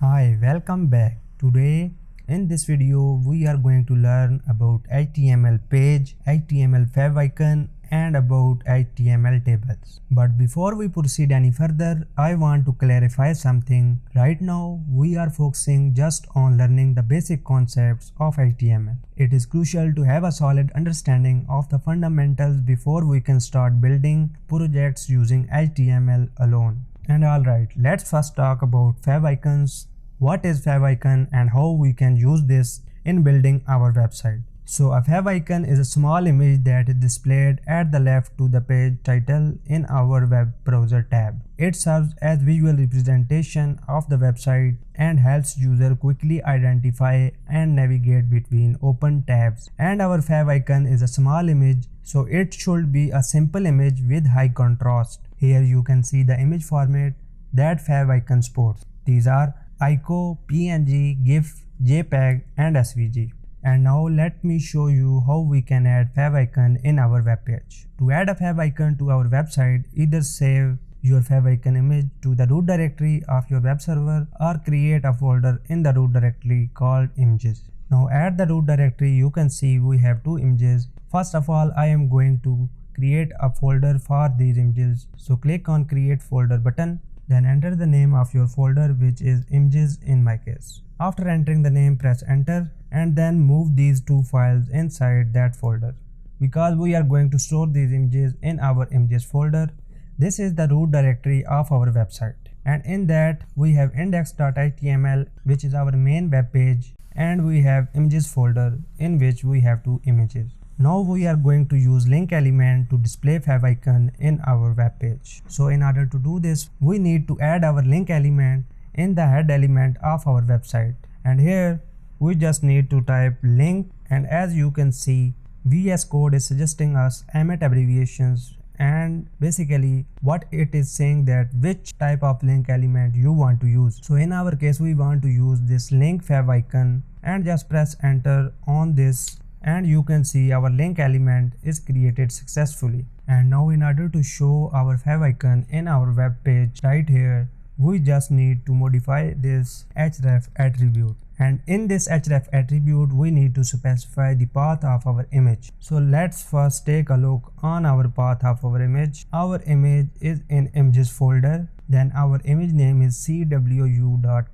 Hi, welcome back. Today in this video we are going to learn about HTML page, HTML favicon and about HTML tables. But before we proceed any further, I want to clarify something. Right now we are focusing just on learning the basic concepts of HTML. It is crucial to have a solid understanding of the fundamentals before we can start building projects using HTML alone. And alright, let's first talk about favicons. What is favicon and how we can use this in building our website. So a favicon is a small image that is displayed at the left to the page title in our web browser tab. It serves as visual representation of the website and helps user quickly identify and navigate between open tabs. And our favicon is a small image, so it should be a simple image with high contrast. Here you can see the image format that favicon supports. These are ICO, PNG, GIF, JPEG and SVG. And now let me show you how we can add favicon in our web page. To add a favicon to our website, either save your favicon image to the root directory of your web server or create a folder in the root directory called images. Now at the root directory you can see we have two images. First of all, I am going to create a folder for these images. So click on create folder button, then enter the name of your folder, which is images in my case. After entering the name, press enter and then move these two files inside that folder. Because we are going to store these images in our images folder, this is the root directory of our website. And in that we have index.html, which is our main web page, and we have images folder in which we have two images. Now we are going to use link element to display favicon in our web page. So in order to do this, we need to add our link element in the head element of our website. And here we just need to type link, and as you can see, VS Code is suggesting us Emmet abbreviations, and basically what it is saying that which type of link element you want to use. So in our case we want to use this link favicon, and just press enter on this, and you can see our link element is created successfully. And now in order to show our favicon in our web page, right here we just need to modify this href attribute. And in this href attribute we need to specify the path of our image. So let's first take a look on our path of our image. Our image is in images folder, then our image name is cwu.png.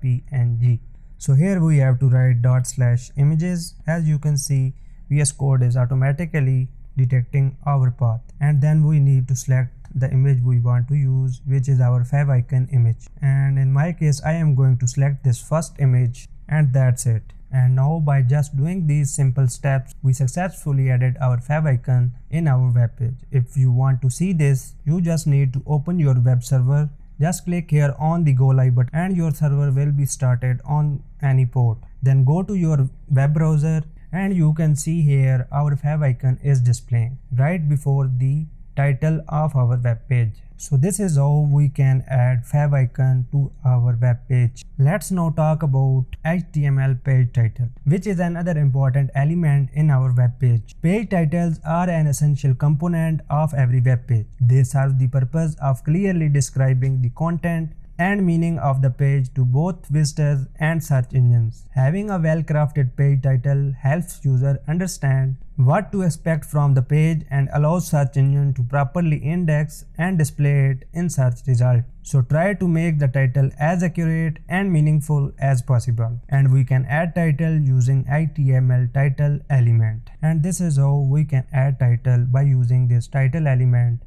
So here we have to write /images. As you can see, VS Code is automatically detecting our path, and then we need to select the image we want to use, which is our favicon image. And in my case I am going to select this first image, and that's it. And now by just doing these simple steps, we successfully added our favicon in our web page. If you want to see this, you just need to open your web server. Just click here on the go live button and your server will be started on any port. Then go to your web browser, and you can see here our favicon is displaying right before the title of our web page. So this is how we can add favicon to our web page. Let's now talk about HTML page title, which is another important element in our web page. Page titles are an essential component of every web page. They serve the purpose of clearly describing the content and meaning of the page to both visitors and search engines. Having a well-crafted page title helps user understand what to expect from the page and allows search engine to properly index and display it in search result. So try to make the title as accurate and meaningful as possible. And we can add title using HTML title element. And this is how we can add title by using this title element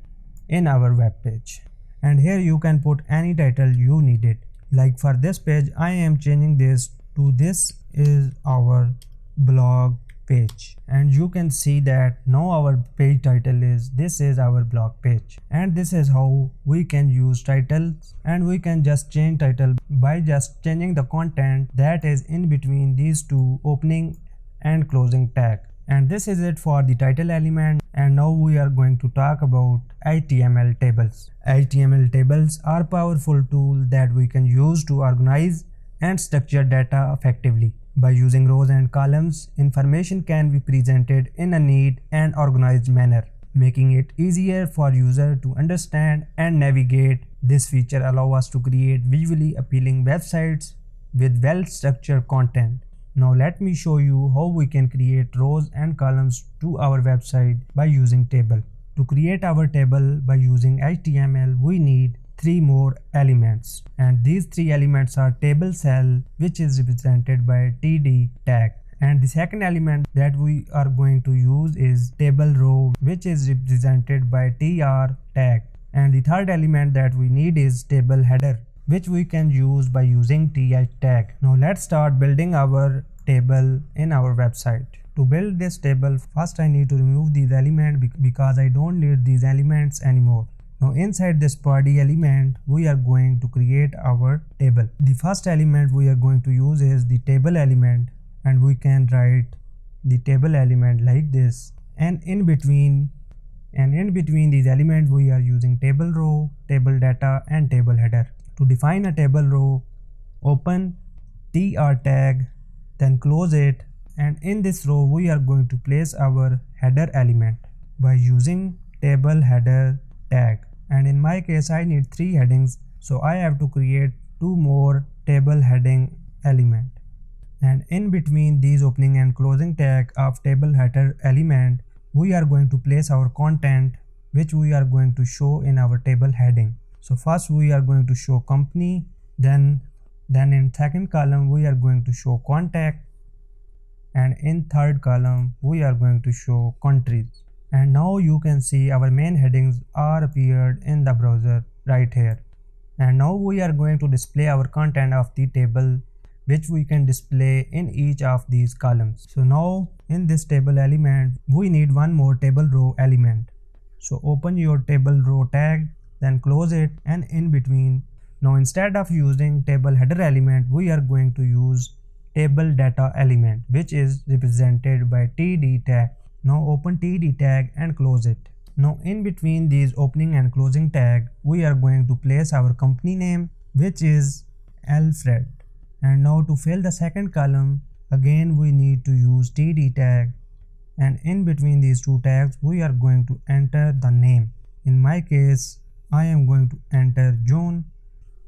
in our web page. And here you can put any title you needed. Like for this page, I am changing this to this is our blog page, and you can see that now our page title is this is our blog page. And this is how we can use titles, and we can just change title by just changing the content that is in between these two opening and closing tag. And this is it for the title element. And now we are going to talk about HTML tables. HTML tables are powerful tools that we can use to organize and structure data effectively. By using rows and columns, information can be presented in a neat and organized manner, making it easier for user to understand and navigate. This feature allows us to create visually appealing websites with well-structured content. Now let me show you how we can create rows and columns to our website by using table. To create our table by using HTML, we need 3 more elements, and these 3 elements are table cell, which is represented by TD tag, and the second element that we are going to use is table row, which is represented by TR tag, and the third element that we need is table header, which we can use by using TH tag. Now let's start building our table in our website. To build this table, first I need to remove these elements because I don't need these elements anymore. Now inside this body element, we are going to create our table. The first element we are going to use is the table element, and we can write the table element like this, and in between these elements we are using table row, table data, and table header. To define a table row, open tr tag, then close it, and in this row we are going to place our header element by using table header tag. And in my case I need 3 headings, so I have to create 2 more table heading element. And in between these opening and closing tag of table header element, we are going to place our content, which we are going to show in our table heading. So first we are going to show company, then in second column we are going to show contact, and in third column we are going to show countries. And now you can see our main headings are appeared in the browser right here. And now we are going to display our content of the table, which we can display in each of these columns. So now in this table element we need 1 more table row element. So open your table row tag, then close it, and in between, now instead of using table header element, we are going to use table data element, which is represented by TD tag. Now open TD tag and close it. Now in between these opening and closing tag, we are going to place our company name, which is Alfred. And now to fill the second column, again we need to use TD tag, and in between these 2 tags we are going to enter the name. In my case I am going to enter John,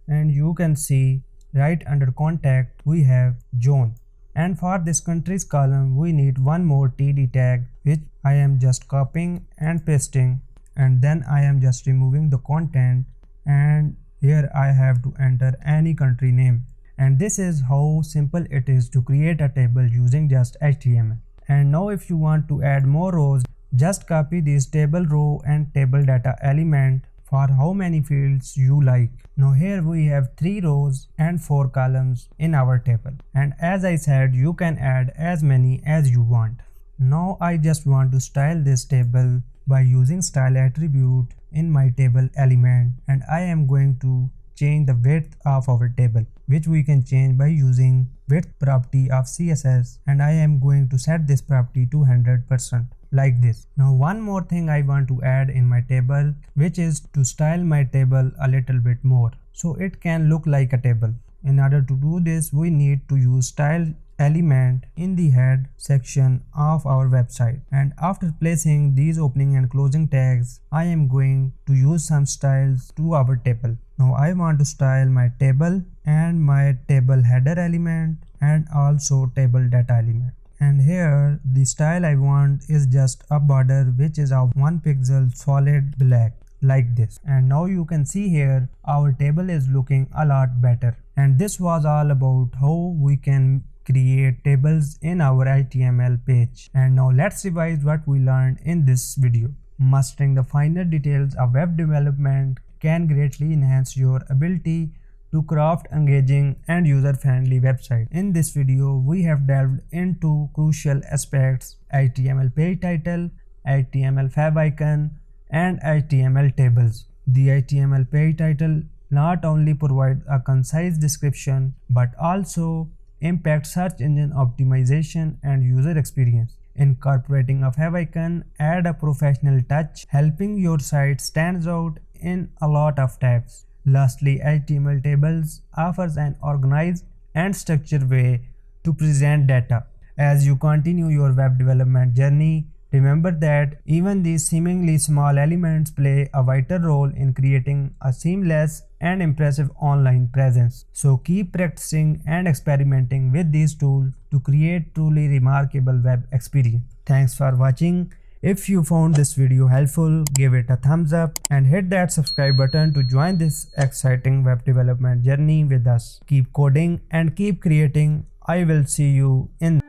and you can see right under contact we have John. And for this countries column we need 1 more TD tag, which I am just copying and pasting, and then I am just removing the content, and here I have to enter any country name. And this is how simple it is to create a table using just HTML. And now if you want to add more rows, just copy this table row and table data element for how many fields you like. Now here we have 3 rows and 4 columns in our table, and as I said, you can add as many as you want. Now I just want to style this table by using style attribute in my table element, and I am going to change the width of our table, which we can change by using width property of CSS, and I am going to set this property to 100%. Like this. Now one more thing I want to add in my table, which is to style my table a little bit more so it can look like a table. In order to do this, we need to use style element in the head section of our website, and after placing these opening and closing tags, I am going to use some styles to our table. Now I want to style my table and my table header element and also table data element. And here the style I want is just a border which is of 1 pixel solid black, like this. And now you can see here our table is looking a lot better. And this was all about how we can create tables in our HTML page. And now let's revise what we learned in this video. Mastering the finer details of web development can greatly enhance your ability to craft engaging and user-friendly website. In this video, we have delved into crucial aspects: HTML page title, HTML favicon, and HTML tables. The HTML page title not only provides a concise description but also impacts search engine optimization and user experience. Incorporating a favicon adds a professional touch, helping your site stand out in a lot of tabs. Lastly, HTML tables offers an organized and structured way to present data. As you continue your web development journey, Remember that even these seemingly small elements play a vital role in creating a seamless and impressive online presence. So keep practicing and experimenting with these tools to create truly remarkable web experience. Thanks for watching. If you found this video helpful, give it a thumbs up and hit that subscribe button to join this exciting web development journey with us. Keep coding and keep creating. I will see you in